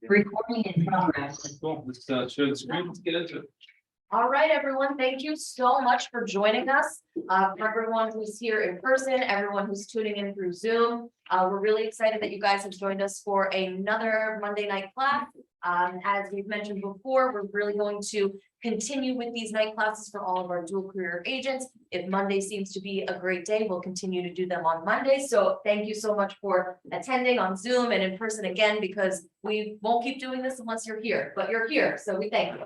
Recording in progress. Cool. Let's share the screen. Let's get into it. All right, everyone, thank you so much for joining us. For everyone who's here in person, everyone who's tuning in through Zoom. We're really excited that you guys have joined us for another Monday night class. As we've mentioned before, we're really going to continue with these night classes for all of our dual career agents. If Monday seems to be a great day, we'll continue to do them on Monday. So thank you so much for attending on Zoom and in person again, because we won't keep doing this unless you're here, but you're here, so we thank you.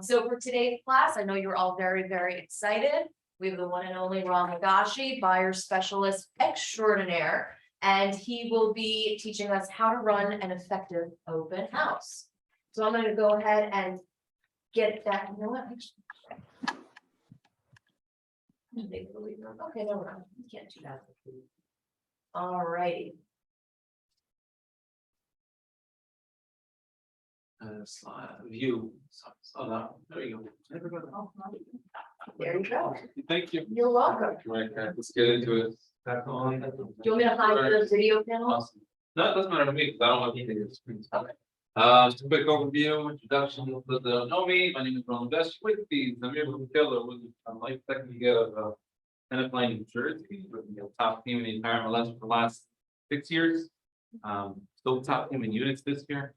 So for today's class, I know you're all very, very excited. We have the one and only Lugashi, buyer specialist extraordinaire, and he will be teaching us how to run an effective open house. So I'm going to go ahead and get that. You know what? Okay, no, we can't do that. All righty. Slide view. So now, there you go. There you go. Thank you. You're welcome. Right, let's get into it. Back on. Do you want me to hide the video panel? Awesome. No, it doesn't matter to me because I don't have anything to the screen. Okay. Just a quick overview, introduction. For those that don't know me, my name is Lugashi. With these, I'm here with a killer with a life technique of Tennis New Jersey, with the top team in the entire MLS for the last 6 years. Still top team in units this year.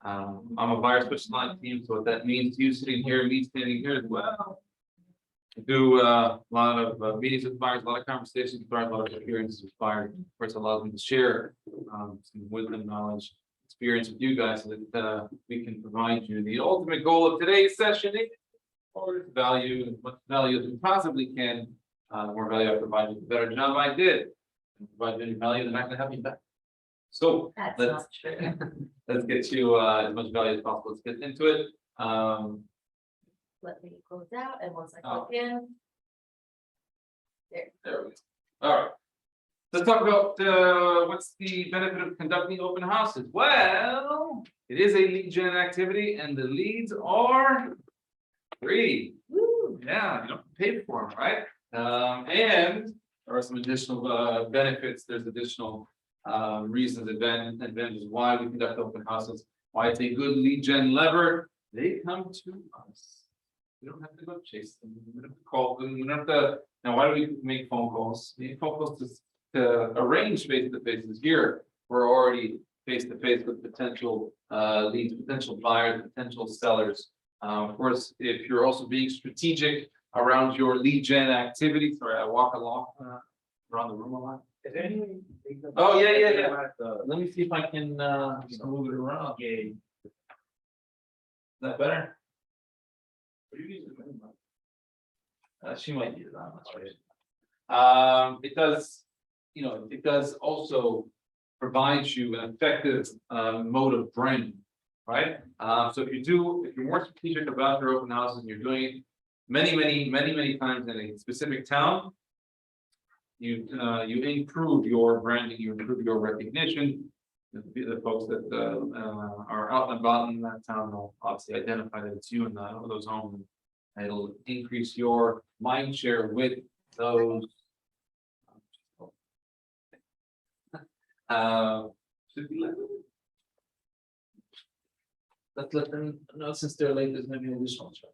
I'm a buyer specialized team, so what that means, you sitting here, me standing here as well. I do a lot of meetings with buyers, a lot of conversations with buyers, a lot of experiences with buyers. Of course, allows me to share some wisdom, knowledge, experience with you guys, so that we can provide you. The ultimate goal of today's session is for value, as much value as we possibly can. The more value I provide you, the better job I did. Provide any value, then I can have you back. So That's let's not true. let's get you as much value as possible. Let's get into it. Let me close out, and once I click in. There we go. All right. Let's talk about what's the benefit of conducting open houses. Well, it is a lead gen activity, and the leads are free. Woo. Yeah, you don't pay for them, right? And there are some additional benefits. There's additional reasons, advantages why we conduct open houses, why it's a good lead gen lever. They come to us. We don't have to go chase them. We don't have to call them. We don't have to. Now, why do we make phone calls? We make phone calls to arrange face-to-faces. Here, we're already face-to-face with potential leads, potential buyers, potential sellers. Of course, if you're also being strategic around your lead gen activity. Sorry, I walk along around the room a lot. Is there any way? Oh, yeah. Let me see if I can move it around. Is that better? She might use that. That's right. It does, it does also provide you an effective mode of branding, right? So if you're more strategic about your open houses and you're doing it many times in a specific town, you improve your branding, you improve your recognition. The folks that are out and about in that town will obviously identify that it's you in those homes. And it'll increase your mind share with those. Should be like, let's let them know since they're late. There's maybe an additional charge.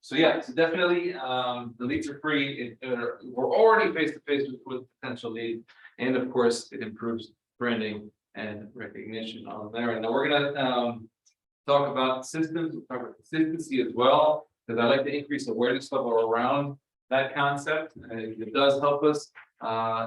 So yeah, so definitely the leads are free. We're already face to face with potential leads, and of course it improves branding and recognition on there. And now we're gonna talk about systems, we'll talk about consistency as well, because I like to increase awareness level around that concept. And it does help us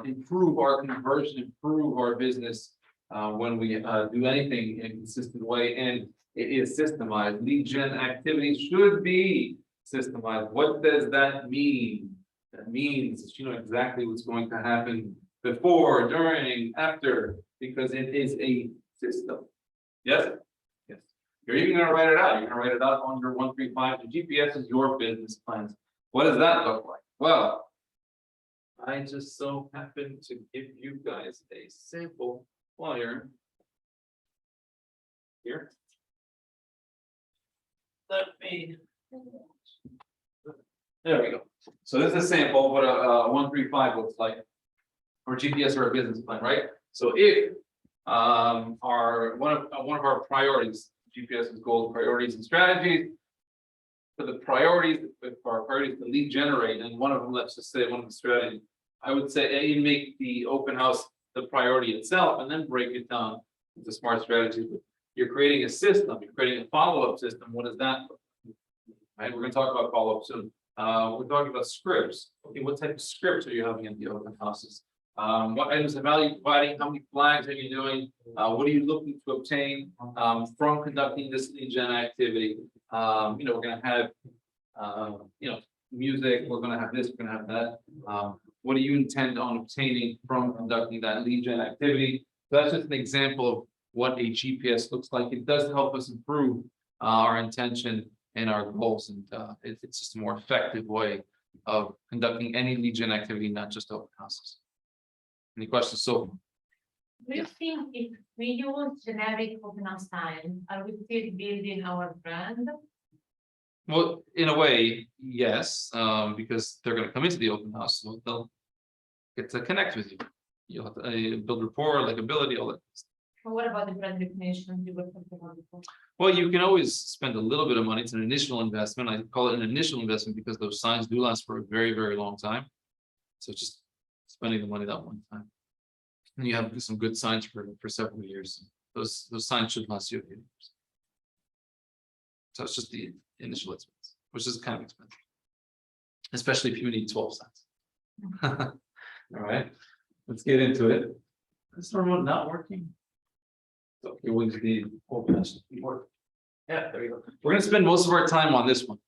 improve our conversion, improve our business when we do anything in a consistent way, and it is systemized. Lead gen activity should be systemized. What does that mean? That means that you know exactly what's going to happen before, during, after, because it is a system. Yes? Yes. You're even gonna write it out. You're gonna write it out on your 135. The GPS is your business plans. What does that look like? Well, I just so happen to give you guys a sample flyer here. Let me. There we go. So this is a sample of what a 135 looks like. or GPS or a business plan, right? So if our one of our priorities, GPS's goals, priorities, and strategies. For the priorities, for our priorities to lead generate, and one of them, let's just say one of the strategies, I would say you make the open house the priority itself, and then break it down into smart strategies. You're creating a system, you're creating a follow-up system. What is that? Right, we're going to talk about follow-up soon. We're talking about scripts. Okay, what type of scripts are you having at the open houses? What items of value providing? How many flags are you doing? What are you looking to obtain from conducting this lead gen activity? We're going to have, music. We're going to have this. We're going to have that. What do you intend on obtaining from conducting that lead gen activity? So that's just an example of what a GPS looks like. It does help us improve our intention and our goals, and it's just a more effective way of conducting any lead gen activity, not just open houses. Any questions? So, Do you think if we use generic open house time, are we still building our brand? well, in a way, yes, because they're going to come into the open house, so they'll get to connect with you. You'll have to build rapport, likability, all that. Or what about the brand recognition you were talking about before? Well, you can always spend a little bit of money. It's an initial investment. I call it an initial investment because those signs do last for a very, very long time. So just spending the money that one time. And you have some good signs for several years. Those signs should last you a few years. So it's just the initial expense, which is kind of expensive. Especially if you need 12 signs. All right, let's get into it. Is the remote not working? Okay, we'll just need open house to work. Yeah, there you go. We're going to spend most of our time on this one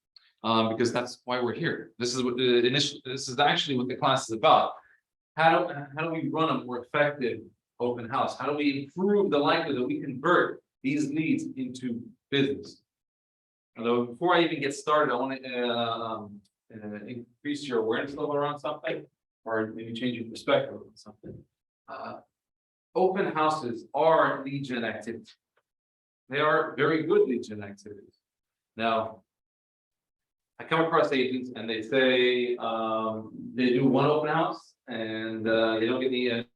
because that's why we're here. This is what the initial. This is actually what the class is about. How do we run a more effective open house? How do we improve the likelihood that we convert these leads into business? Although before I even get started, I want to increase your awareness level around something, or maybe change your perspective on something. Open houses are lead gen activities. They are very good lead gen activities. Now, I come across agents and they say they do one open house and they don't get any.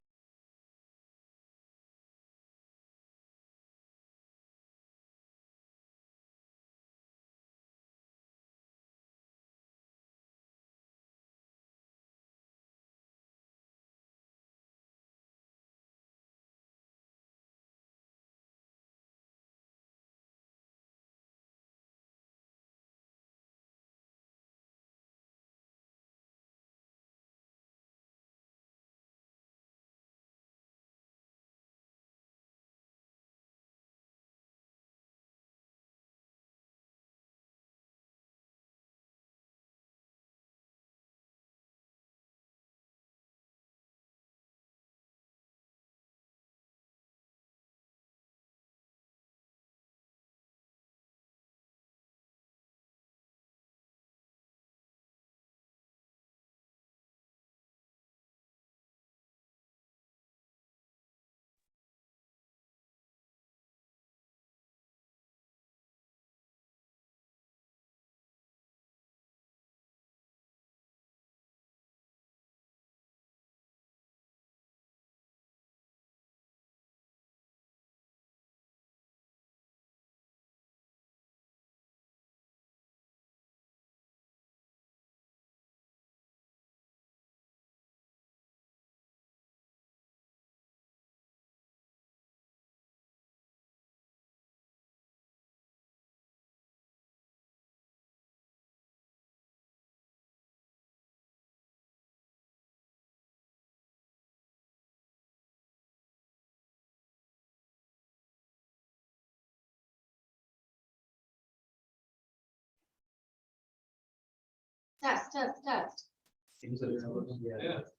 Test. Yeah.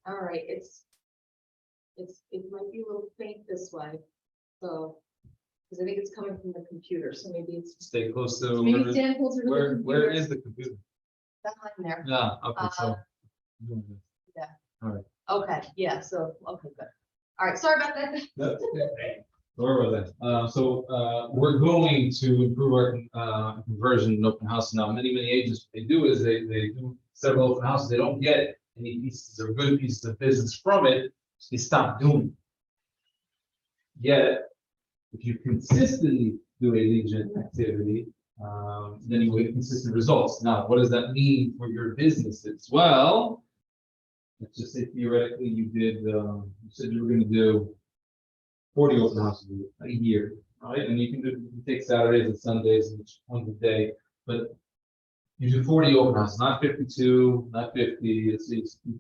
All right, it might be a little faint this way, so, because I think it's coming from the computer, so maybe it's. Stay close to Maybe stand closer to the where computer. is the computer? Behind there. Yeah. Okay. So. Yeah. All right. Okay, yeah, so, okay, good. All right, sorry about that. That's okay. Sorry about that. We're going to improve our conversion in open house. Now, many agents, what they do is they do several open houses. They don't get any pieces or good pieces of business from it. So they stop doing it. Yet, if you consistently do a lead gen activity, then you will get consistent results. Now, what does that mean for your businesses? Well, let's just say theoretically you did, you said you were going to do 40 open houses a year, right? And you can do, you take Saturdays and Sundays and each one a day, but you do 40 open houses, not 52, not 50, it's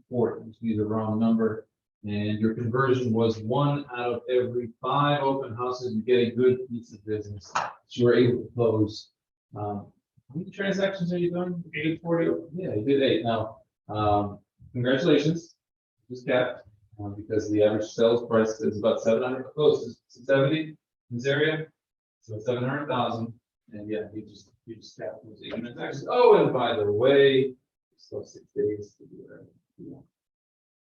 40, which means a wrong number. And your conversion was 1 out of every 5 open houses. You get a good piece of business that you were able to close. How many transactions are you doing? You did 40? Yeah, you did 8. Now, congratulations, just capped, because the average sales price is about 700, close to 70 in this area. So 700,000, and yeah, you just capped those 8 transactions. Oh, and by the way, still 6 days to do whatever you want.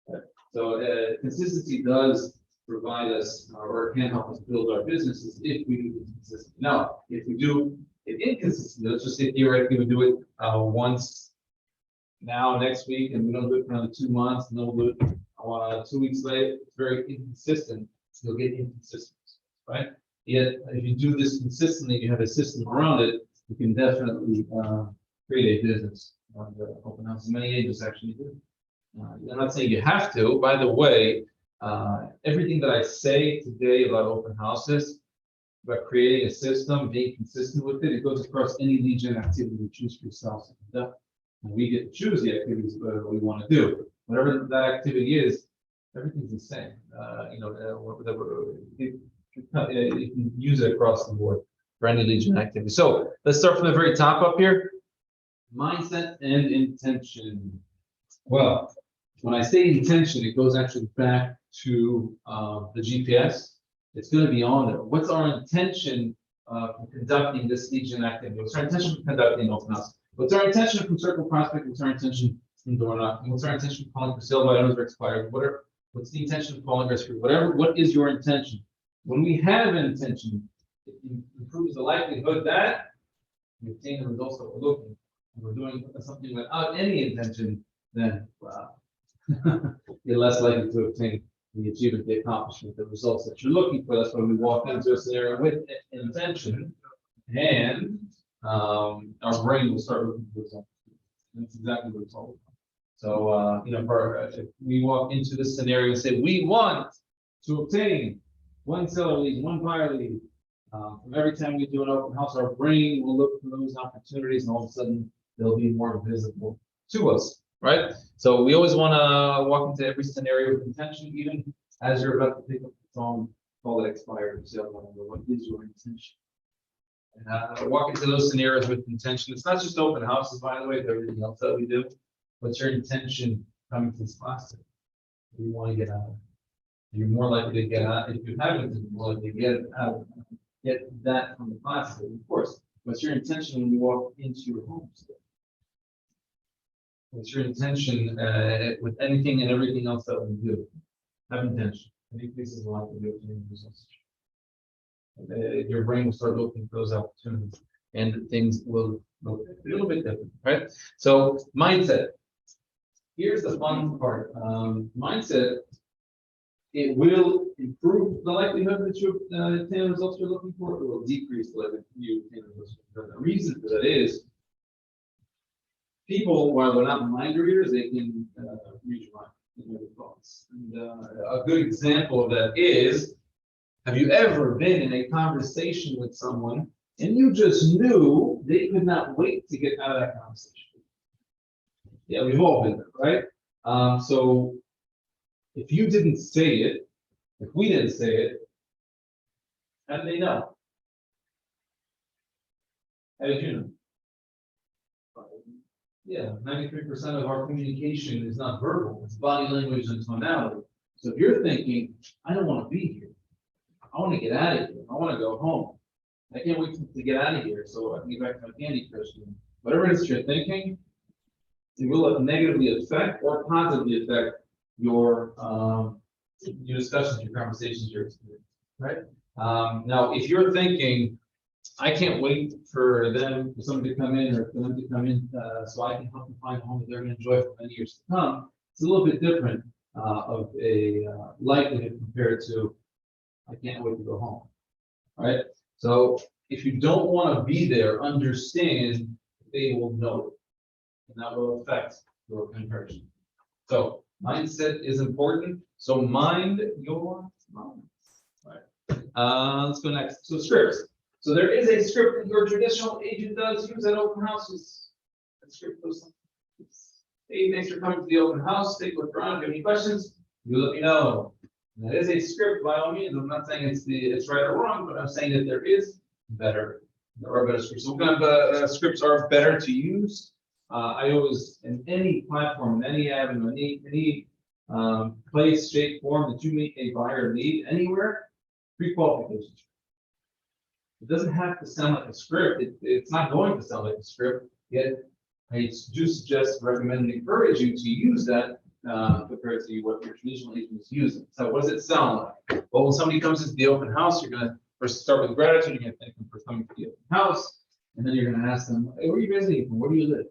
Right. So consistency does provide us, or can help us build our businesses if we do it consistently. Now, if we do it inconsistently, let's just say theoretically we do it once now, next week, and we don't do it for another 2 months, and then we'll do it 2 weeks later. It's very inconsistent. You'll get inconsistency, right? Yet, if you do this consistently, you have a system around it, you can definitely create a business. Open house, many agents actually do. I'm not saying you have to. By the way, everything that I say today about open houses, about creating a system, being consistent with it, it goes across any lead gen activity you choose for yourself. And we get to choose the activities we want to do. Whatever that activity is, everything's the same. You can use it across the board for any lead gen activity. So let's start from the very top up here. Mindset and intention. Well, when I say intention, it goes actually back to the GPS. It's going to be on there. What's our intention for conducting this lead gen activity? What's our intention for conducting open house? What's our intention from circle prospect? What's our intention from door knocking? What's our intention from calling for sale by owners or expired? Whatever. What's the intention of calling us for whatever? What is your intention? When we have an intention, it improves the likelihood that we obtain the results that we're looking. And we're doing something without any intention, then wow, you're less likely to obtain the achievement, the accomplishment, the results that you're looking for. That's why we walk into a scenario with intention, and our brain will start looking for results. That's exactly what it's all about. So, if we walk into this scenario and say we want to obtain 1 seller lead, 1 buyer lead, from every time we do an open house, our brain will look for those opportunities, and all of a sudden they'll be more visible to us. Right? So we always want to walk into every scenario with intention, even as you're about to pick up the phone, call it expired, sale, what is your intention? And walk into those scenarios with intention. It's not just open houses, by the way, it's everything else that we do. What's your intention coming to this class? What do you want to get out of it? You're more likely to get out, if you haven't, you're more likely to get out, get that from the class. Of course, what's your intention when you walk into your home? What's your intention with anything and everything else that we do? Have intention. It increases a lot to do results. Your brain will start looking for those opportunities, and things will look a little bit different, right? So mindset. Here's the fun part. Mindset. It will improve the likelihood that you obtain the results you're looking for. It will decrease the likelihood you obtain the results. The reason for that is, people, while they're not mind readers, they can read your mind and your thoughts. And a good example of that is, have you ever been in a conversation with someone and you just knew they could not wait to get out of that conversation? Yeah, we've all been there, right? So if you didn't say it, if we didn't say it, how did they know? How did you know? Yeah, 93% of our communication is not verbal, it's body language and tonality. So if you're thinking, I don't want to be here, I want to get out of here, I want to go home, I can't wait to get out of here so I can get back to my Candy Crush. Whatever it is you're thinking, it will negatively affect or positively affect your discussions, your conversations, your experience, right? Now, if you're thinking, I can't wait for somebody to come in, or for them to come in, so I can help them find a home that they're going to enjoy for many years to come, it's a little bit different of a likelihood compared to, I can't wait to go home. All right, so if you don't want to be there, understand they will know it, and that will affect your conversion. So mindset is important. So mind your mind. All right. Let's go next. So scripts. So there is a script that your traditional agent does use at open houses. That script goes like this. Hey, thanks for coming to the open house. Take a look around. If you have any questions, you let me know. And that is a script by all means. I'm not saying it's right or wrong, but I'm saying that there are better scripts. So what kind of scripts are better to use? I always, in any platform, in any avenue, any place, shape, form that you make a buyer lead anywhere, pre-qualification. It doesn't have to sound like a script. It's not going to sound like a script. Yet I do suggest, recommend, and encourage you to use that compared to what your traditional agent is using. So what does it sound like? Well, when somebody comes into the open house, you're going to first start with gratitude. You're going to thank them for coming to the open house, and then you're going to ask them, "Hey, where are you visiting from? Where do you live?"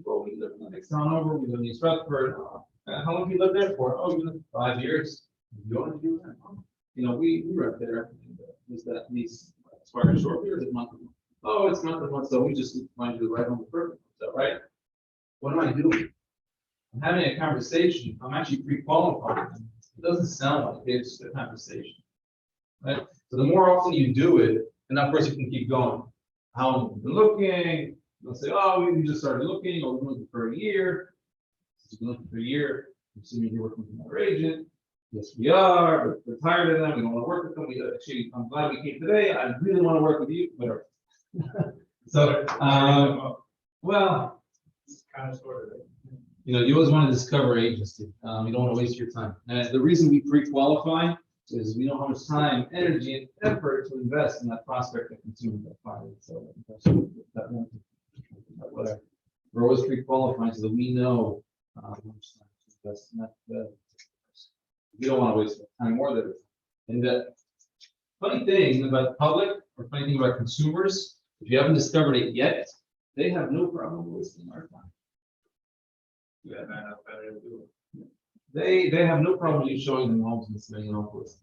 Well, we live in the next town over. We live in East Rutherford. How long have you lived there for? Oh, you lived 5 years. You want to do that? You know, we rent there. Is that lease expire short or is it month? Oh, it's month to month. So we just find you the right home for. Is that right? What am I doing? I'm having a conversation. I'm actually pre-qualifying. It doesn't sound like it's a conversation, right? So the more often you do it, and of course you can keep going. How long have you been looking? They'll say, "Oh, we just started looking, or we've been looking for a year." Since you've been looking for a year, I'm assuming you're working with another agent. Yes, we are, but we're tired of them. We don't want to work with them. Actually, I'm glad we came today. I really want to work with you, whatever. So, well, it's kind of sort of. You know, you always want to discover agency. You don't want to waste your time. And the reason we pre-qualify is we know how much time, energy, and effort to invest in that prospect, that consumer, that buyer. So whatever. We're always pre-qualifying so that we know how much time to invest in that. We don't want to waste time more than. And the funny thing about the public, or funny thing about consumers, if you haven't discovered it yet, they have no problem wasting our time. Yeah, they have no problem you showing them homes and submitting off list.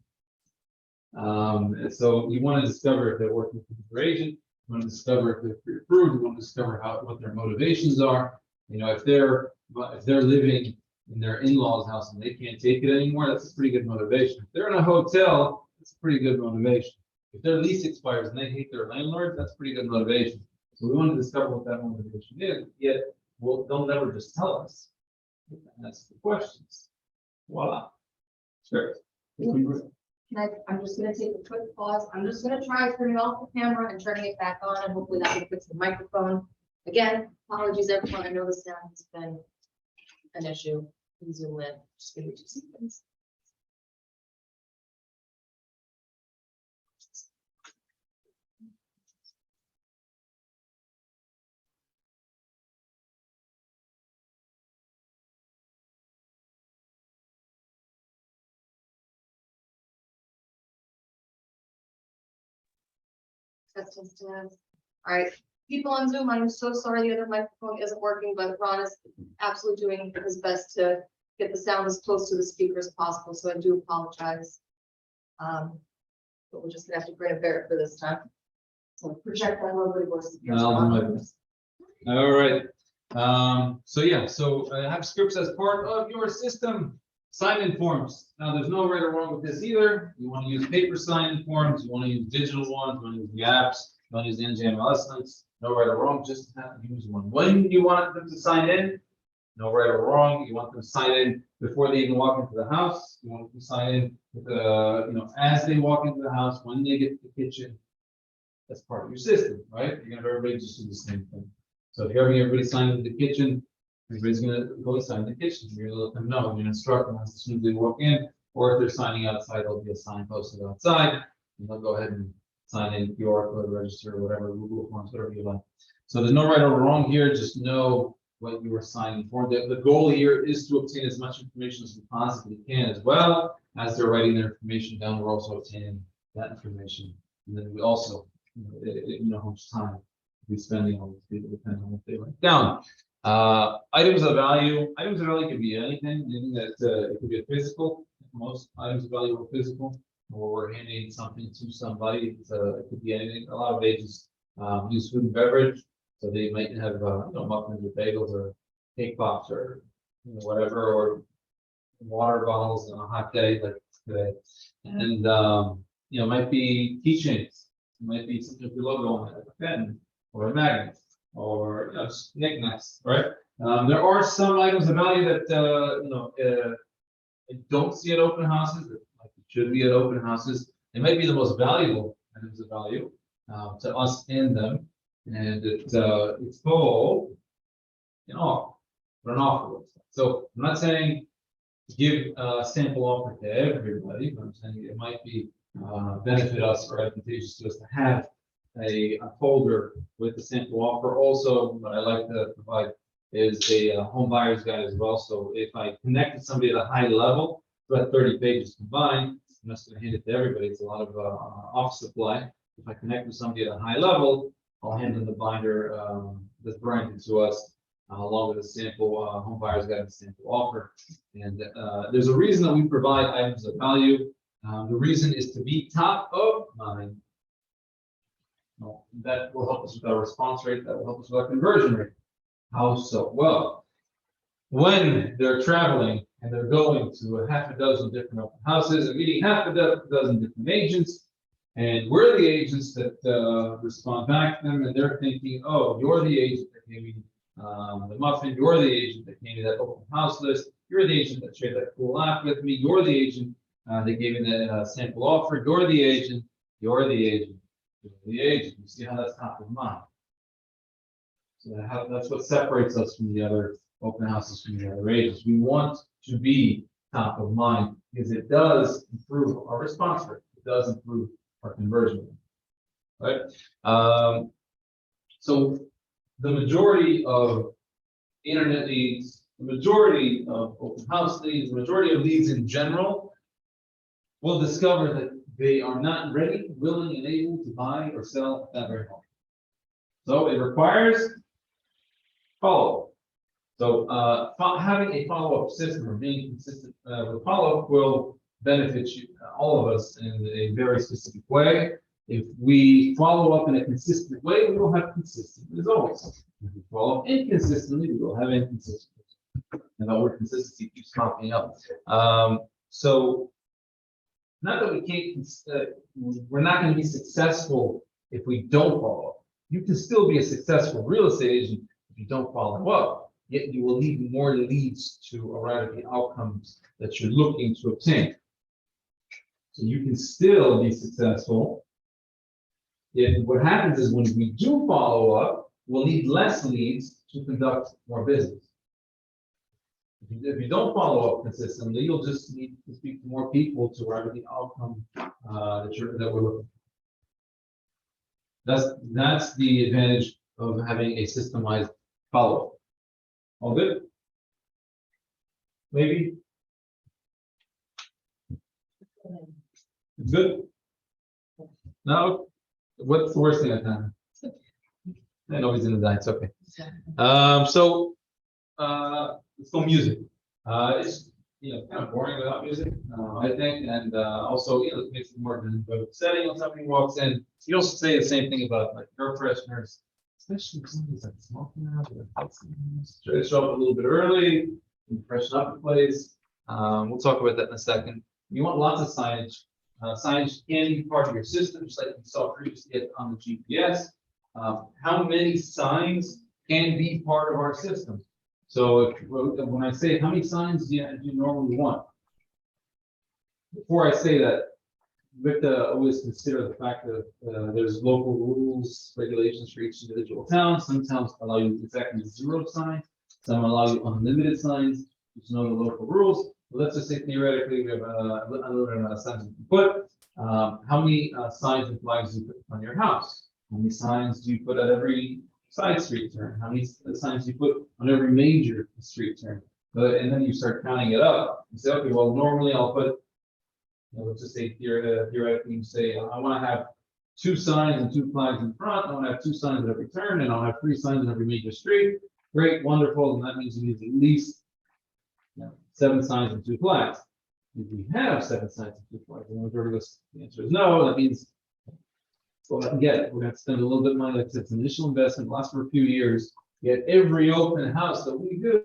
And so you want to discover if they're working with your agent. You want to discover if they're pre-approved. You want to discover what their motivations are. You know, if they're living in their in-laws' house and they can't take it anymore, that's a pretty good motivation. If they're in a hotel, that's a pretty good motivation. If their lease expires and they hate their landlord, that's pretty good motivation. So we want to discover what that motivation is. Yet, well, they'll never just tell us. That's the questions. Voila. Sure. I'm just gonna take a quick pause. I'm just gonna try turning off the camera and turning it back on, and hopefully that will fix the microphone. Again, apologies everyone. I know the sound has been an issue. Zoom in. Just give me 2 seconds. All right, people on Zoom, I'm so sorry the other microphone isn't working, but Ron is absolutely doing his best to get the sound as close to the speaker as possible, so I do apologize. But we're just gonna have to grin and bear it for this time. So project that a little bit worse. All right. So yeah, have scripts as part of your system. Sign-in forms. Now, there's no right or wrong with this either. You want to use paper sign-in forms. You want to use digital ones. You want to use the apps. You want to use the NGMLS links. No right or wrong. Just have to use one. When you want them to sign in, no right or wrong. You want them to sign in before they even walk into the house. You want them to sign in with as they walk into the house, when they get to the kitchen. That's part of your system, right? You're gonna have everybody just do the same thing. So if you're having everybody sign into the kitchen, everybody's gonna go sign in the kitchen. You're gonna let them know. You're gonna instruct them as soon as they walk in, or if they're signing outside, there'll be a sign posted outside, and they'll go ahead and sign in QR code, register, whatever, Google Forms, whatever you like. So there's no right or wrong here. Just know what you are signing for. The goal here is to obtain as much information as we possibly can, as well as they're writing their information down. We're also obtaining that information, and then we also, how much time we spending on these people depending on what they write down. Items of value could be anything that, it could be a physical, most items of value are physical. Or we're handing something to somebody, it could be anything, a lot of agents, use food and beverage. So they might have, muffins or bagels or cake pops or whatever, or water bottles on a hot day like today. And, it might be keychains, it might be something with your logo on it, like a pen or a magnet or knickknacks, right? There are some items of value that, I don't see at open houses, that like it should be at open houses. It might be the most valuable items of value, to us and them. And it's called an offer, or an offer list. So I'm not saying give a sample offer to everybody, but I'm saying it might be benefit us or advantageous to us to have a folder with the sample offer. Also, what I like to provide is a home buyer's guide as well. So if I connect to somebody at a high level, about 30 pages combined, I'm just going to hand it to everybody. It's a lot of office supply. If I connect with somebody at a high level, I'll hand them the binder that's branded to us, along with a sample home buyer's guide and sample offer. And there's a reason that we provide items of value. The reason is to be top of mind. Well, that will help us with our response rate. That will help us with our conversion rate. How so? Well, when they're traveling and they're going to a half a dozen different open houses and meeting half a dozen different agents, and we're the agents that respond back to them, and they're thinking, oh, you're the agent that gave me the muffin, you're the agent that gave me that open house list, you're the agent that shared that cool app with me, you're the agent that gave me the sample offer, you're the agent, you're the agent, you're the agent. You see how that's top of mind? So that's what separates us from the other open houses, from the other agents. We want to be top of mind because it does improve our response rate. It does improve our conversion rate, right? So the majority of internet leads, the majority of open house leads, the majority of leads in general will discover that they are not ready, willing, and able to buy or sell at that very moment. So it requires follow-up. So having a follow-up system or being consistent with follow-up will benefit you, all of us, in a very specific way. If we follow up in a consistent way, we will have consistent results. If we follow up inconsistently, we will have inconsistency. And the word consistency keeps popping up. So not that we can't, we're not going to be successful if we don't follow up. You can still be a successful real estate agent if you don't follow up. Yet you will need more leads to arrive at the outcomes that you're looking to obtain. So you can still be successful. Yet what happens is when we do follow up, we'll need less leads to conduct more business. If you don't follow up consistently, you'll just need to speak to more people to arrive at the outcome that we're looking for. That's the advantage of having a systemized follow-up. All good? Maybe? It's good? No? What's the worst thing I've done? I know he's gonna die, it's okay. Let's go music. It's kind of boring without music, I think, and also it makes it more of an enjoyable setting. When somebody walks in, you don't say the same thing about like air fresheners, especially if somebody's like smoking out. Try to show up a little bit early and freshen up the place. We'll talk about that in a second. You want lots of signage. Signage can be part of your system, just like you saw previously on the GPS. How many signs can be part of our system? So when I say how many signs do you normally want? Before I say that, we have to always consider the fact that there's local rules, regulations for each individual town. Some towns allow you exactly 0 signs. Some allow you unlimited signs. You know the local rules. But let's just say theoretically we have unlimited amount of signs you can put. How many signs and flags do you put on your house? How many signs do you put at every side street turn? How many signs do you put on every major street turn? And then you start counting it up. You say, okay, well, normally I'll put, let's just say theoretically, you say, I want to have 2 signs and 2 flags in front. I want to have 2 signs at every turn, and I'll have 3 signs at every major street. Great, wonderful, and that means you need at least 7 signs and 2 flags. If we have 7 signs and 2 flags, and the majority of us, the answer is no, that means go out and get it. We're gonna have to spend a little bit of money, like I said, it's an initial investment, lasts for a few years, get every open house that we do.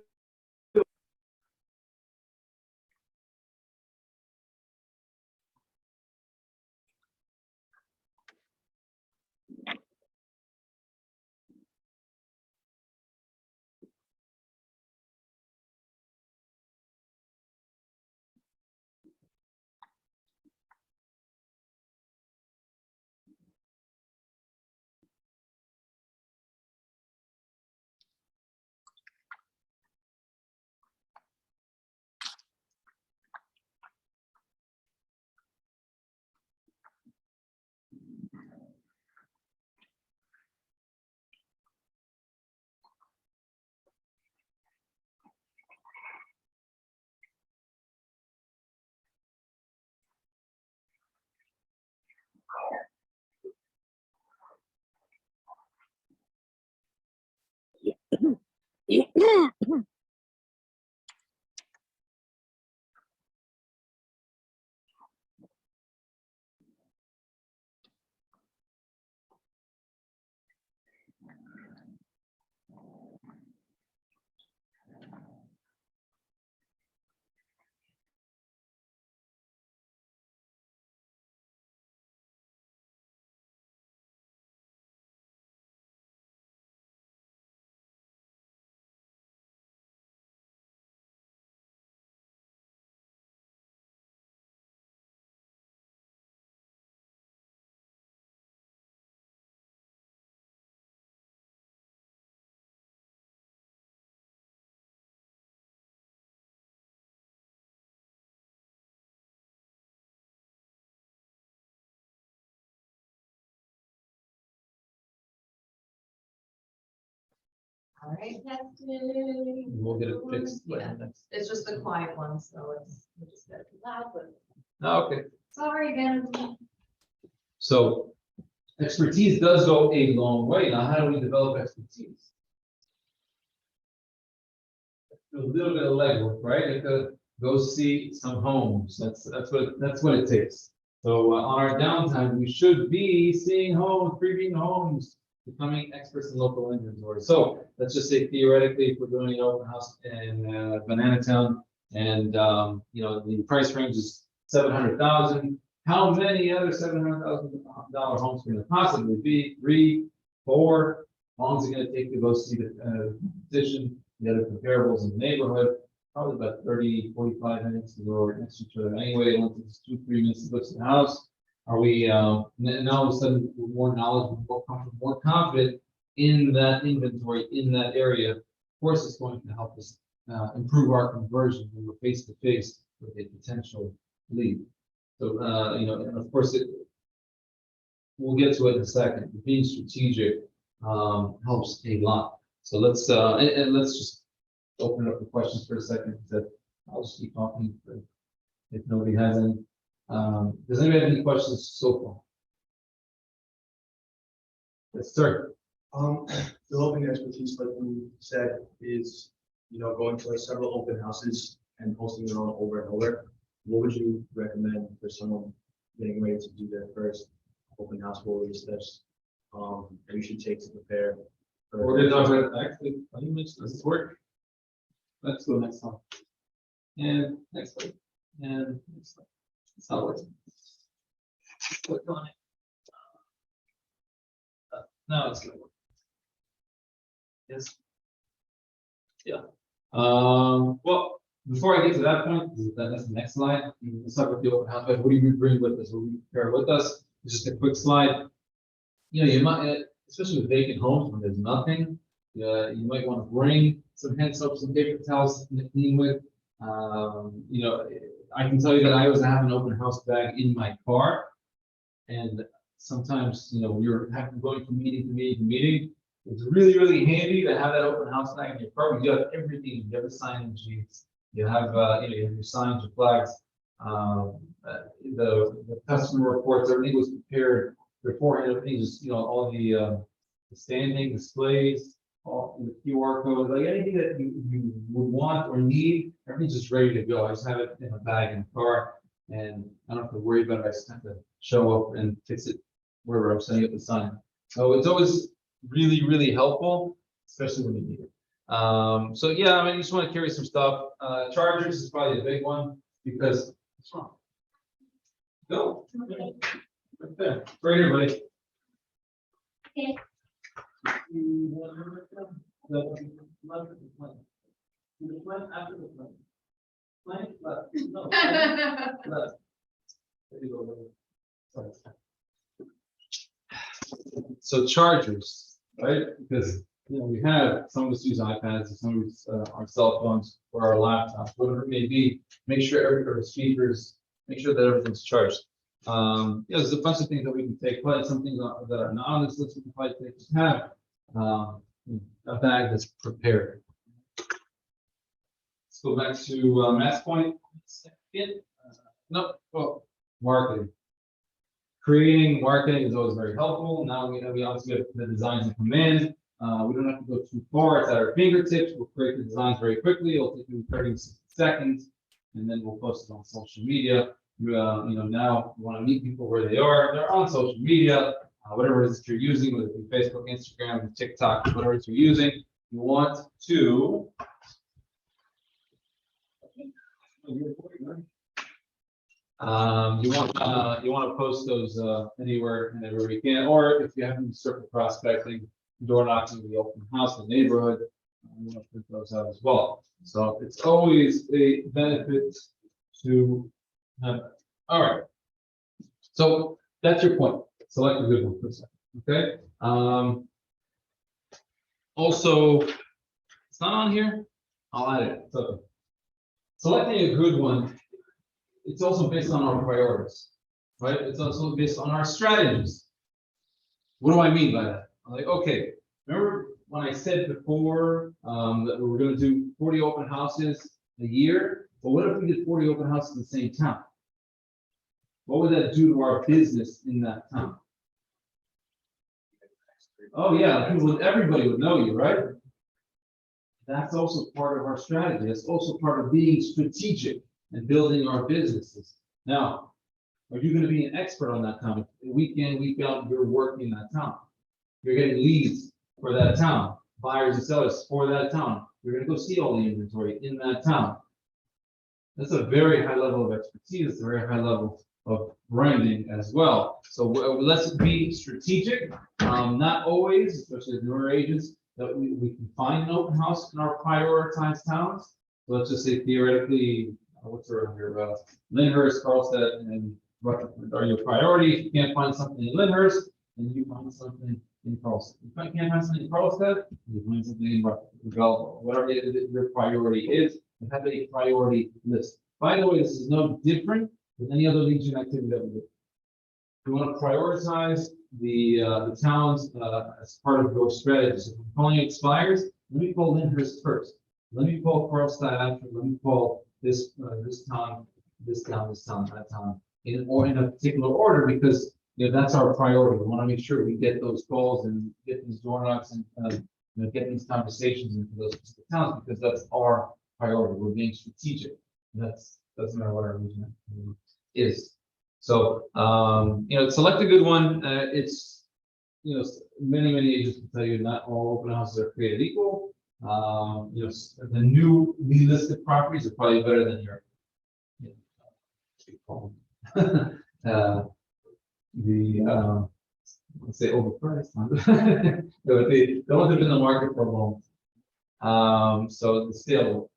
All right, We'll get it fixed. by the Yeah. next- it's just the quiet one, so it's, we just gotta be loud, but Okay, sorry again. so expertise does go a long way. Now, how do we develop expertise? Do a little bit of legwork, right? Like go see some homes. That's what it takes. So on our downtime, we should be seeing homes, previewing homes, becoming experts in local inventory. So let's just say theoretically, if we're doing an open house in Banana Town, and the price range is 700,000. How many other $700,000 homes can there possibly be? 3, 4. How long is it going to take to go see the competition, the other comparables in the neighborhood? Probably about 30, 45 minutes to go next to each other anyway. Once it's 2, 3 minutes to go to the house. Are we now all of a sudden we're more knowledgeable, more comfortable, more confident in that inventory, in that area? Of course, it's going to help us improve our conversion when we're face to face with a potential lead. So, and of course, we'll get to it in a second. Being strategic helps a lot. So let's let's just open up the questions for a second. I'll just keep talking if nobody has any. Does anybody have any questions so far? Yes, sir. Developing expertise, like we said, is, going to several open houses and hosting your own over and over. What would you recommend for someone getting ready to do their first open house? What were the steps that you should take to prepare? We're gonna talk about actually 20 minutes. Does this work? Let's go next one. And next one. And next one. It's not working. Click on it. Now it's gonna work. Yes. Yeah. Well, before I get to that point, that's the next slide. Let's talk about the open house. What do you bring with us? What do you prepare with us? It's just a quick slide. You might, especially with vacant homes when there's nothing, you might want to bring some hand soap, some paper towels to clean with. I can tell you that I always have an open house bag in my car, and sometimes we're going from meeting to meeting to meeting. It's really, really handy to have that open house bag in your car. You have everything. You have the sign-in sheets. You have you have your signs, your flags, the customer reports. Everything was prepared beforehand. Everything just all the standing displays. all the QR code, like anything that you would want or need, everything's just ready to go. I just have it in a bag in the car, and I don't have to worry about it. I just have to show up and fix it wherever I'm setting up the sign. So it's always really, really helpful, especially when you need it. So yeah, I mean, you just want to carry some stuff. Chargers is probably a big one because what's wrong? Go. Right there. Right here, buddy. Okay. So chargers, right? Because we have some of us use iPads, and some of us our cell phones or our laptops, whatever it may be. Make sure or speakers, make sure that everything's charged. There's a bunch of things that we can take, but some things that are not on this list we can probably take. Just have a bag that's prepared. Let's go back to Matt's point. No, well, marketing. Creating marketing is always very helpul. Now we obviously have the designs in command. We don't have to go too far. It's at our fingertips. We'll create the designs very quickly. It'll take you 30 seconds, and then we'll post it on social media. Now you want to meet people where they are. They're on social media, whatever it is that you're using, whether it be Facebook, Instagram, TikTok, whatever it is you're using. You want to. You want to post those anywhere and everywhere you can, or if you have any circle prospecting, door knocking, the open house, the neighborhood, you want to put those out as well. So it's always a benefit to have. All right. So that's your point. Select a good one for a second. Okay. Also, it's not on here. I'll add it. It's okay. Selecting a good one. It's also based on our priorities, right? It's also based on our strategies. What do I mean by that? I'm like, okay, remember when I said before that we were going to do 40 open houses a year? But what if we did 40 open houses in the same town? What would that do to our business in that town? Oh yeah, everybody would know you, right? That's also part of our strategy. That's also part of being strategic and building our businesses. Now, are you going to be an expert on that town? Week in, week out, you're working in that town. You're getting leads for that town, buyers and sellers for that town. You're going to go see all the inventory in that town. That's a very high level of expertise. It's a very high level of branding as well. So let's be strategic. Not always, especially as newer agents, that we can find an open house in our prioritized towns. So let's just say theoretically, what's around here? Lyndhurst, Carlstead, and Rutherford are your priority. If you can't find something in Lyndhurst, then you find something in Carlstead. If you can't find something in Carlstead, you find something in Rutherford. Whatever your priority is, you have a priority list. By the way, this is no different than any other lead gen activity that we do. You want to prioritize the towns as part of your strategy. So if calling expires, let me call Lyndhurst first. Let me call Carlstead after. Let me call this town, that town, in a particular order, because that's our priority. We want to make sure we get those calls and get these door knocks and get these conversations into those specific towns, because that's our priority. We're being strategic. Doesn't matter what our region is. So select a good one. It's many agents will tell you not all open houses are created equal. The new listed properties are probably better than your let's say overpriced. The ones that have been in the market for a long. So the scale.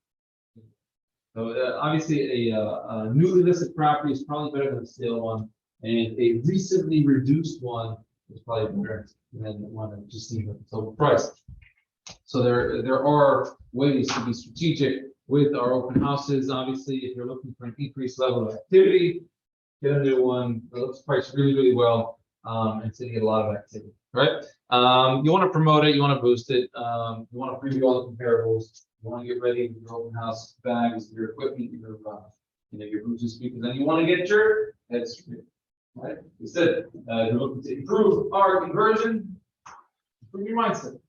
So obviously a newly listed property is probably better than a stale one, and a recently reduced one is probably better than one that just seems like it's overpriced. So there are ways to be strategic with our open houses. Obviously, if you're looking for an increased level of activity, get a new one that looks priced really, really well, and so you get a lot of activity, right? You want to promote it, you want to boost it, you want to preview all the comparables, you want to get ready with your open house bags, your equipment, your booths and speakers, and you want to get your head straight, right? We said you're looking to improve our conversion, improve your mindset.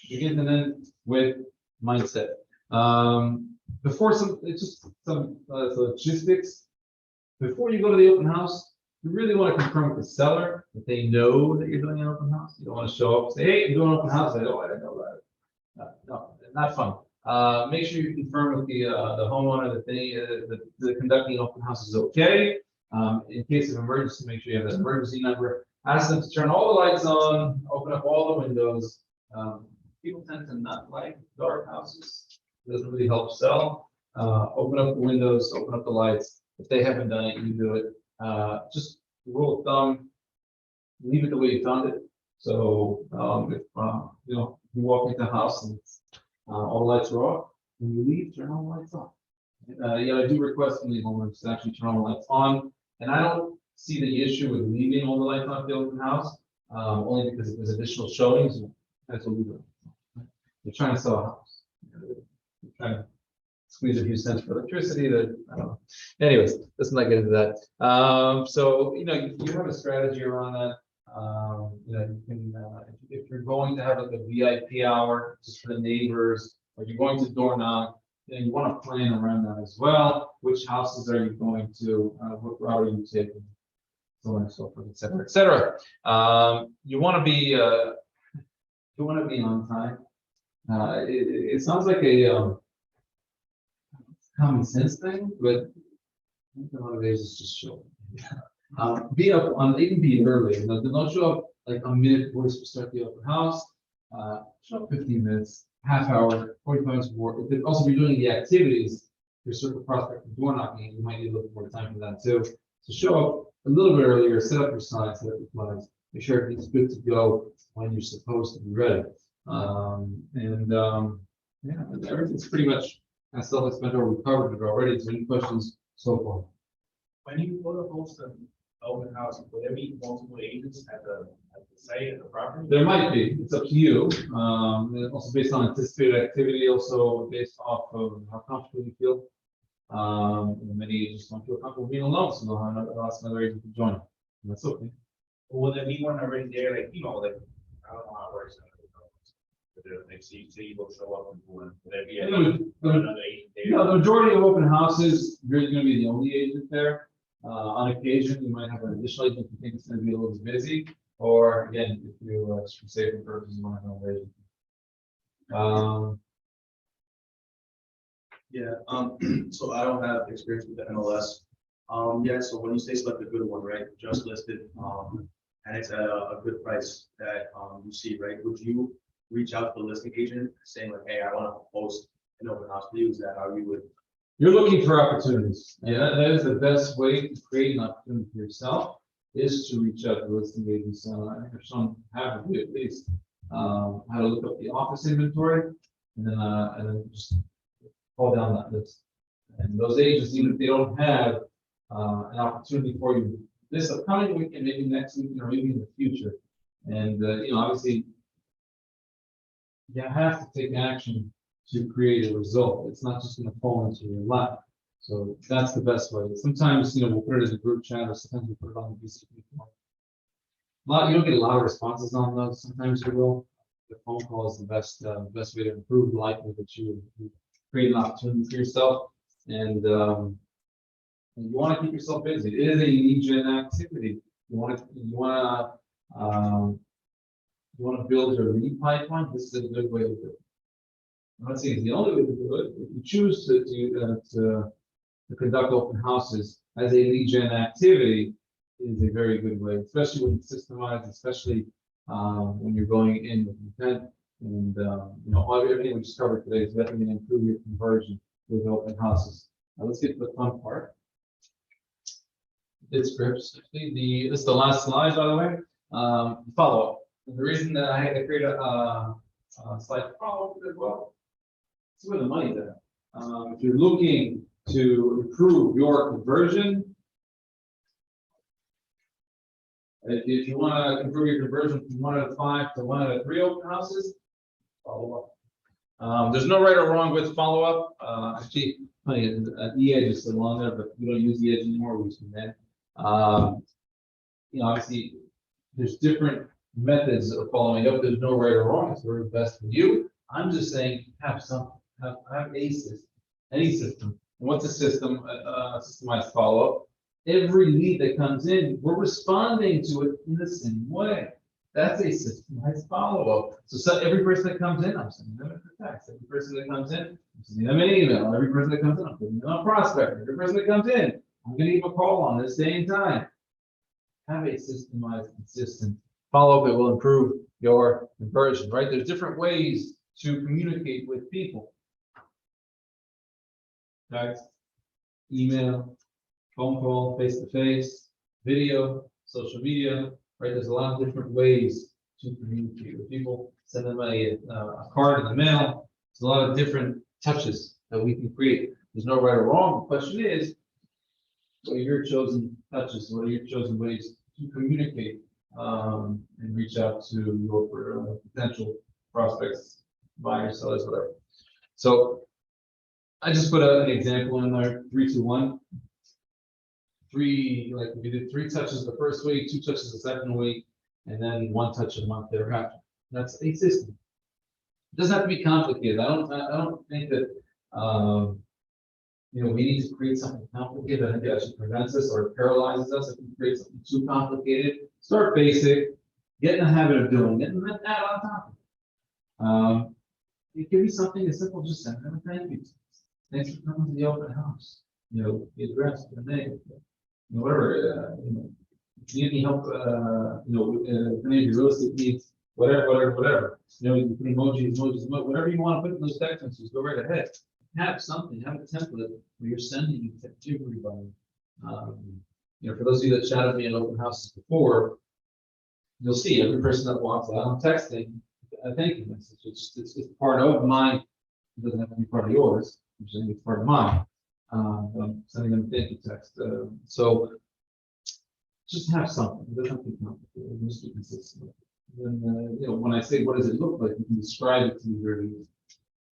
begin and end with mindset. Before it's just some logistics. Before you go to the open house, you really want to confirm with the seller that they know that you're doing an open house. You don't want to show up and say, hey, you're doing an open house. They oh, I didn't know that. No, not fun. Make sure you confirm with the homeowner that the conducting an open house is okay. In case of emergency, make sure you have that emergency number. Ask them to turn all the lights on, open up all the windows. People tend to not like dark houses. It doesn't really help sell. Open up the windows, open up the lights. If they haven't done it, you do it. Just rule of thumb, leave it the way you found it. So if you walk into the house and all the lights are off, when you leave, turn all the lights off. I do request from the homeowners to actually turn all the lights on. And I don't see the issue with leaving all the lights on the open house, only because if there's additional showings, that's what we do. They're trying to sell a house. They're trying to squeeze a few cents for electricity. That I don't know. Anyways, let's not get into that. So you have a strategy around that. You can if you're going to have like a VIP hour just for the neighbors, or you're going to door knock, you want to plan around that as well. Which houses are you going to? What route are you taking? So on and so forth, et cetera, et cetera. You want to be on time. It sounds like a common sense thing, but nowadays it's just show. Be up on, even be early. Don't show up like a minute before you start the open house. Show up 15 minutes, half hour, 45 minutes before. If also you're doing the activities, your circle prospect and door knocking, you might need a little more time for that too. So show up a little bit earlier, set up your signs, set up your flags, make sure everything's good to go when you're supposed to be ready. Everything's pretty much as self-explanatory. We covered it already. So any questions so far? When you go to host an open house, will there be multiple agents at the site, at the property? There might be. It's up to you. And also based on anticipated activity, also based off of how comfortable you feel. Many agents don't feel comfortable being alone, so they'll ask another agent to join. And that's okay. Or will there be one already there, like, I don't know how it works. Like, say you will show up and will there be another agent there? The majority of open houses, you're going to be the only agent there. On occasion, you might have an additional agent if you think it's going to be a little busy, or again, if you, for safety purposes, you want to have another agent. So I don't have experience with the MLS. So when you say select a good one, right, just listed, and it's at a good price that you see, right, would you reach out to the listing agent saying like, hey, I want to post an open house for you? Is that how you would? You're looking for opportunities. Yeah, that is the best way to create an opportunity for yourself, is to reach out to listing agents. I think there's some have to do at least how to look up the office inventory, and then just call down that list. And those agents, even if they don't have an opportunity for you this upcoming week and maybe next week or maybe in the future, and obviously you have to take action to create a result. It's not just going to fall into your lap. So that's the best way. Sometimes, we'll put it as a group chat, or sometimes we put it on the BCP form. You don't get a lot of responses on those. Sometimes you will. The phone call is the best way to improve the likelihood that you create an opportunity for yourself. And you want to keep yourself busy. It is a lead gen activity. You want to build your lead pipeline. This is a good way to do it. I'm not saying it's the only way to do it. If you choose to conduct open houses as a lead gen activity, it is a very good way, especially when it's systemized, especially when you're going in with intent. And everything we just covered today is definitely going to improve your conversion with open houses. Now let's get to the fun part. Bid scripts. This is the last slide, by the way. Follow up. And the reason that I had to create a slide follow up as well. It's where the money's at. If you're looking to improve your conversion, if you want to improve your conversion from 1 out of 5 to 1 out of 3 open houses, follow up. There's no right or wrong with follow up. Actually, funny, the edge is still on there, but we don't use the edge anymore. We use the net. Obviously, there's different methods of following up. There's no right or wrong. It's whatever's best for you. I'm just saying have some, have a system, any system. And what's a system? Systemized follow-up. Every lead that comes in, we're responding to it in the same way. That's a systemized follow-up. So every person that comes in, I'm sending them a text. Every person that comes in, I'm sending them an email. Every person that comes in, I'm putting them on prospect. Every person that comes in, I'm gonna give a call on this day and time. Have a systemized, consistent follow-up that will improve your conversion, right? There's different ways to communicate with people. Text, email, phone call, face-to-face, video, social media, right? There's a lot of different ways to communicate with people. Send them a card in the mail. There's a lot of different touches that we can create. There's no right or wrong. The question is, what are your chosen touches? What are your chosen ways to communicate and reach out to your potential prospects, buyers, sellers, whatever? So I just put an example in there, 3, 2, 1. 3, like we did 3 touches the first week, 2 touches the second week, and then 1 touch a month thereafter. That's a system. It doesn't have to be complicated. I don't think that we need to create something complicated. I think it actually prevents us or paralyzes us if we create something too complicated. Start basic, get in the habit of doing it, and then add on top of it. It could be something as simple, just send them a thank you. Thanks for coming to the open house. The address, the name, whatever. If you need any help, if any of your real estate needs, whatever. You put emojis, whatever you want to put in those text messages, go right ahead. Have something, have a template where you're sending it to everybody. For those of you that chatted me in open houses before, you'll see every person that walks out, I'm texting a thank you message. It's part of mine. It doesn't have to be part of yours. I'm saying it's part of mine. I'm sending them a thank you text. So just have something. It doesn't have to be complicated. Just be consistent. And when I say what does it look like, you can describe it to me very easily.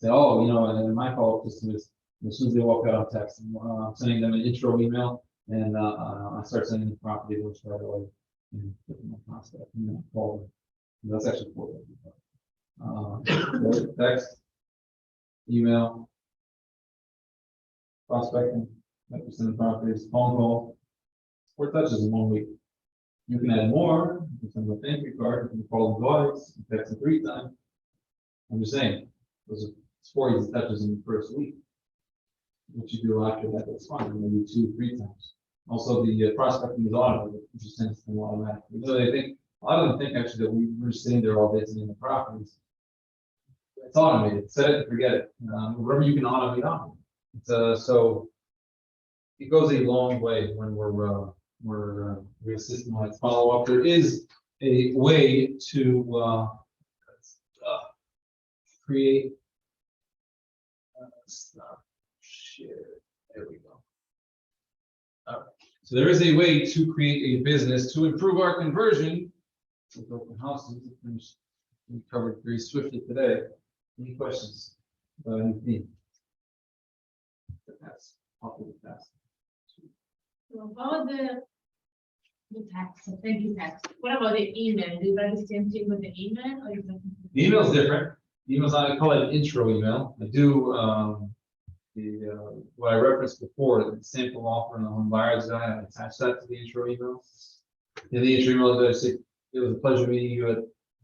Say, and my follow-up system is as soon as they walk out, I'm texting. I'm sending them an intro email, and I start sending them property links right away. And put them on prospect, and then I call them. And that's actually for them. Text, email, prospecting, 5% of properties, phone call, 4 touches in 1 week. You can add more. You can send them a thank you card. You can call them twice. You text them 3 times. I'm just saying, those are 4 easy touches in the first week. What you do after that, that's fine. Maybe 2, 3 times. Also, the prospecting is automated, which is sends them automatically. So they think a lot of them think actually that we're just sitting there all day sitting in the properties. It's automated. Set it and forget it. Whatever you can automate on. So it goes a long way when we're systemized follow up. There is a way to create. There we go. All right. So there is a way to create a business to improve our conversion with open houses. We covered very swiftly today. Any questions about anything? About the text, thank you text. What about the email? Do you write the same thing with the email, or you? The email is different. The emails, I call it an intro email. I do what I referenced before, the sample offer and the home buyers guide. I attach that to the intro email. In the intro email, I say it was a pleasure meeting you at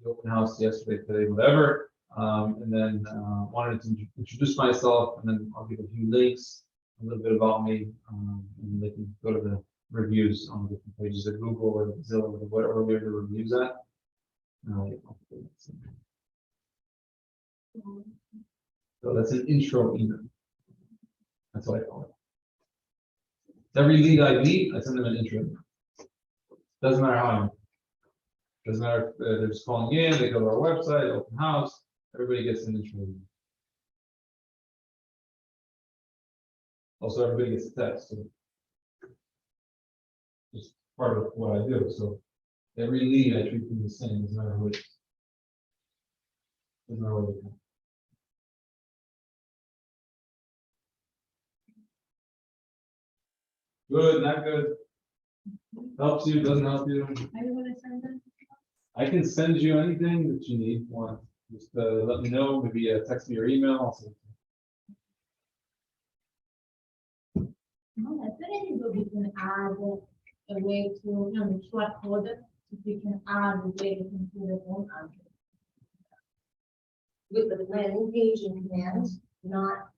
the open house yesterday, today, whatever. And then wanted to introduce myself, and then I'll give a few links, a little bit about me, and they can go to the reviews on the different pages of Google or Zillow or whatever we ever reviews at. So that's an intro email. That's what I call it. Every lead I meet, I send them an intro. Doesn't matter how many. Doesn't matter if they're just calling in, they go to our website, open house, everybody gets an intro email. Also, everybody gets a text. So just part of what I do. So every lead I treat them the same, doesn't matter who it is. Doesn't matter where they come. Good, not good. Helps you, doesn't help you. Are you gonna send them? I can send you anything that you need. Want just let me know. Maybe text me or email. Also. No, I think we can add a way to, you know, the QR code, if we can add a way to do the phone address. With the landing page and commands, not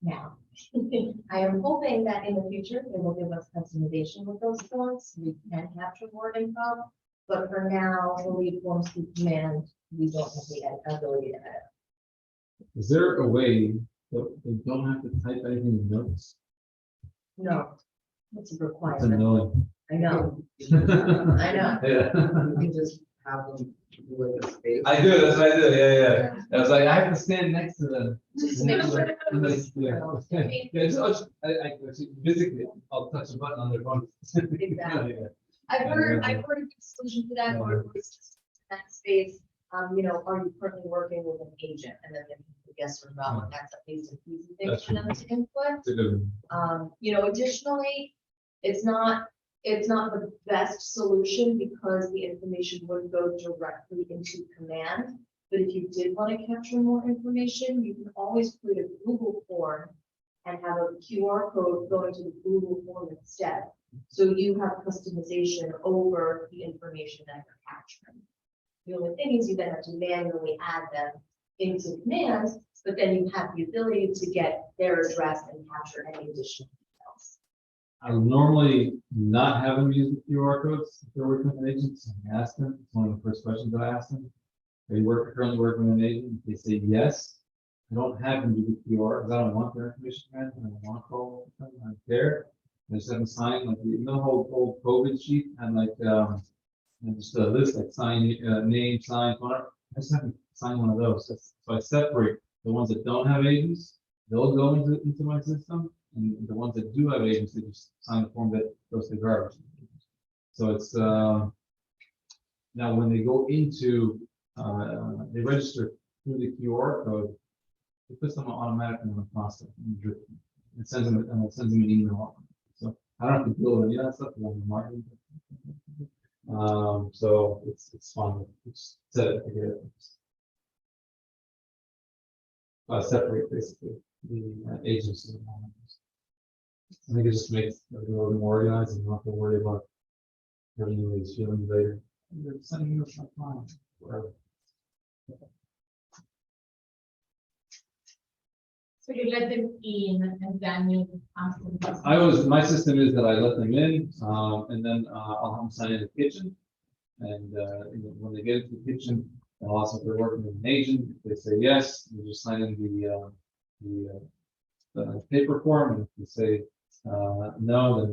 now. I am hoping that in the future, they will give us customization with those forms, we can capture more info. But for now, the lead forms through command, we don't have the ability to edit. Is there a way that they don't have to type anything in notes? No, it's a That's requirement. annoying. I know, I know. Yeah. You can just have them do like a space. I do, that's what I do, yeah. I was like, I have to stand next to them. Just to make sure. Physically, I'll touch a button on their phone. Exactly. I've heard a good solution to that, or it's just in that space, you know, are you currently working with an agent? And then they can put yes or no, and that's a basic easy thing That's for them to input. It's a good one. You know, additionally, it's not the best solution because the information wouldn't go directly into command. But if you did want to capture more information, you can always create a Google form and have a QR code going to the Google form instead. So you have customization over the information that you're capturing. The only thing is you then have to manually add them into commands, but then you have the ability to get their address and capture any additional details. I would normally not have them use the QR codes if they're working with an agent. So I ask them, it's one of the first questions that I ask them. Are you currently working with an agent? If they say yes, I don't have them do the QR because I don't want their information, man. I don't want to call them. I don't care. I just have them sign like the whole old COVID sheet and like and just a list like sign name, sign, phone number. I just have them sign one of those. So I separate the ones that don't have agents. They'll go into my system, and the ones that do have agents, they just sign the form that goes to the garbage. So it's now when they go into they register through the QR code, it puts them automatically on the process. It sends them an email. So I don't have to deal with any of that stuff on the marketing. So it's fun. It's set it together. Separate basically the agents. And I think it just makes it a little bit more organized and not to worry about having any of these feelings later. They're sending you a fine, wherever. So you let them in and then you ask them. My system is that I let them in, and then I'll have them sign in the kitchen. And when they get into the kitchen, and also if they're working with an agent, if they say yes, they just sign in the paper form, and if they say no, then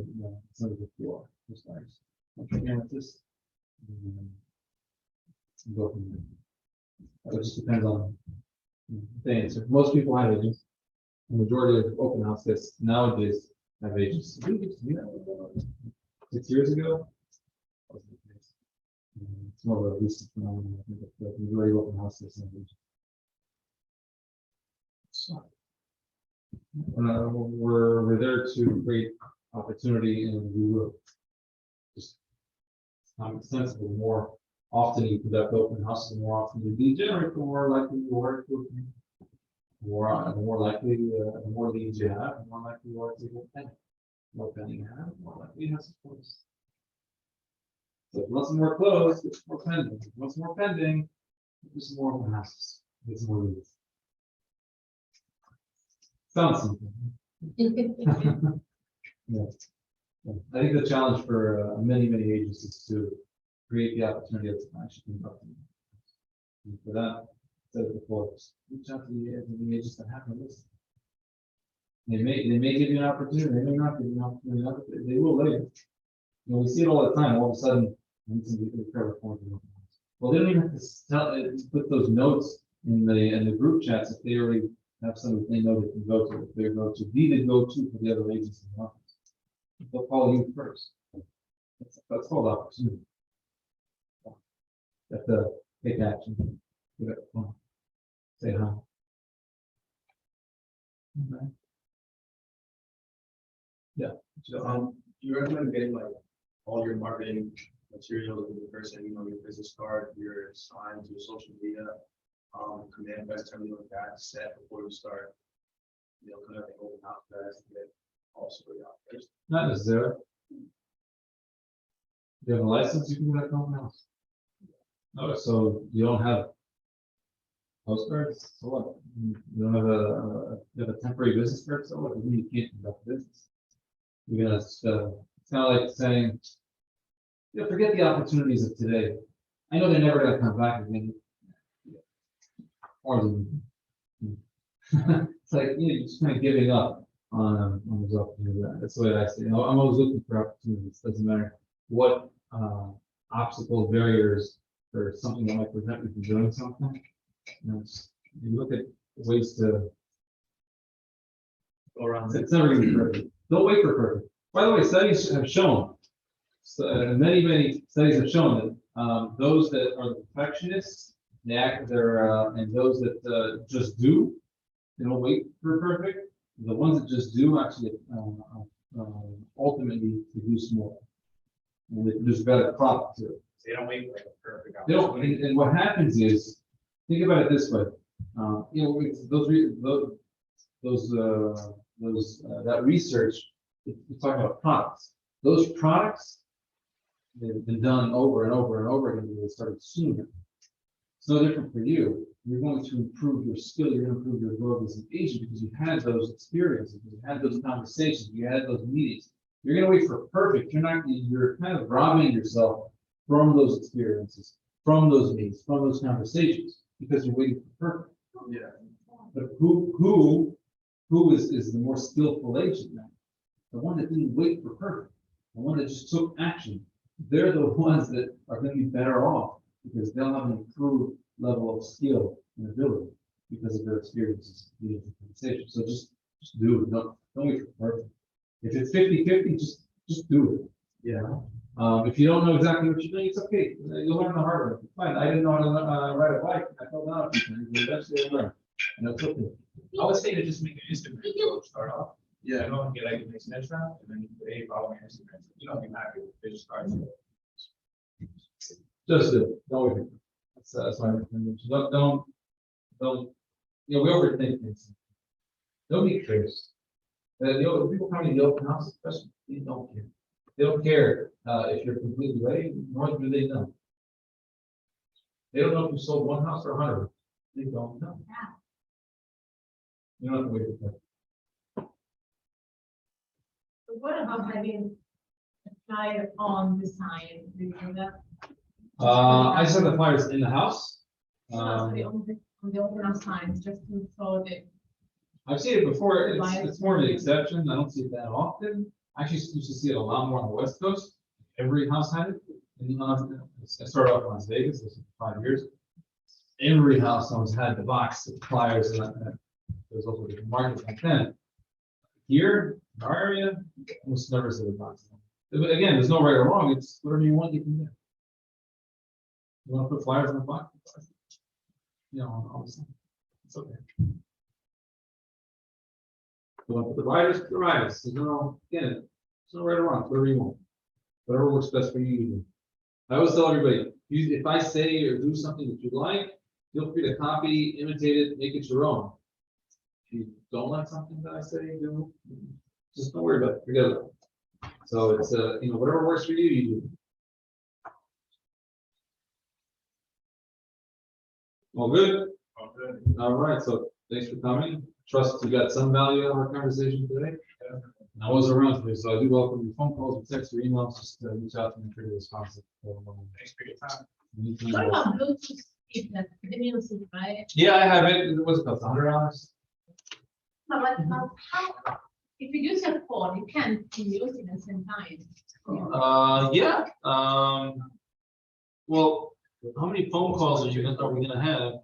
it's not a good deal. Just nice. Okay, with this. Go from there. It just depends on the answer. Most people have agents. The majority of open house guests nowadays have agents. 6 years ago, wasn't the case. It's more of a recent phenomenon. I think that the majority of open house guests have agents. So, we're there to create opportunity, and we will just sensible. The more often you conduct open houses, the more often you degenerate, the more likely you are to. The more likely, the more leads you have, the more likely you are to get pending. The more pending you have, the more likely you have support. So once more closed, it's more pending. Once more pending, there's more open houses. It's more leads. Sounds simple. Yeah. I think the challenge for many agents is to create the opportunity of actually conducting. And for that, said before, reach out to the agents that have a list. They may give you an opportunity, they may not give you an opportunity, they will later. We see it all the time. All of a sudden, well, they don't even have to put those notes in the group chats if they already have something they know they can go to. If they go to be the go-to for the other agents in the office, they'll call you first. That's called opportunity. You have to take action. Say hi. Okay. Yeah. So, do you recommend getting like all your marketing materials in person, your business card, your signs, your social media, command best, everything like that set before you start, kind of open house best, get also out there. Not necessarily. You have a license, you can do that open house. No, so you don't have postcards, so what? You don't have you have a temporary business card, so what? You can't conduct business. You're gonna, it's kind of like saying, forget the opportunities of today. I know they're never gonna come back again. Or it's like, you're just kind of giving up on those opportunities. That's the way I see it. I'm always looking for opportunities. Doesn't matter what obstacles, barriers, or something that might prevent me from doing something. You look at ways to Go around. it's never gonna be perfect. Don't wait for perfect. By the way, studies have shown, many studies have shown that those that are perfectionists, and those that just do, they don't wait for perfect. The ones that just do actually ultimately produce more, and they produce better product too. They don't wait for a perfect. They don't, and what happens is, think about it this way. That research, it's talking about products. Those products, they've been done over and over and over again. They started sooner. It's no different for you. You're going to improve your skill. You're going to improve your growth as an agent because you had those experiences, you had those conversations, you had those meetings. You're going to wait for perfect. You're kind of robbing yourself from those experiences, from those meetings, from those conversations, because you're waiting for perfect. Yeah. But who is the more skillful agent now? The one that didn't wait for perfect, the one that just took action. They're the ones that are going to be better off because they'll have an improved level of skill and ability because of their experiences in the conversation. So just do it. Don't wait for perfect. If it's 50-50, just do it. Yeah. If you don't know exactly what you're doing, it's okay. You'll learn the hard way. Fine. I didn't know how to ride a bike. I fell down a few times. Eventually I learned. And that's okay. I would say to just make an Instagram video to start off. Yeah. You know, and get like an extension, and then you put a follow my Instagram. You know, be happy with business cards. Just do it. Don't wait. That's my recommendation. Don't. We overthink things. Nobody cares. People coming to the open house, especially, they don't care. They don't care if you're completely ready, nor do they know. They don't know if you sold one house or 100. They don't know. You don't have to wait for that. So what about having a flyer on the sign? Do you do that? I just have the flyers in the house. Sorry, on the open house signs, just to show the. I've seen it before. It's more of an exception. I don't see it that often. I actually used to see it a lot more on the West Coast. Every house had it. And, I started off in Las Vegas. This was 5 years. Every house always had the box of flyers, and there's also different markets back then. Here, in our area, almost never see the box. But again, there's no right or wrong. It's whatever you want, you can do. You want to put flyers in the box? You know, obviously, it's okay. You want to put the riders, the riders. There's no, again, there's no right or wrong. Whatever you want, whatever works best for you. You do. I always tell everybody, if I say or do something that you like, feel free to copy, imitate it, make it your own. If you don't like something that I say, do, just don't worry about it. Forget about it. So it's whatever works for you, you do. All good? All right, so thanks for coming. Trust you got some value out of our conversation today. I was around today, so I do welcome your phone calls, text, or emails. Just reach out to me for your response. Thanks for your time. What about Bluetooth speakers, the music, right? Yeah, I have it. What's it cost? $100? No, but if you use your phone, you can't be using at the same time. Yeah. Well, how many phone calls are we gonna have?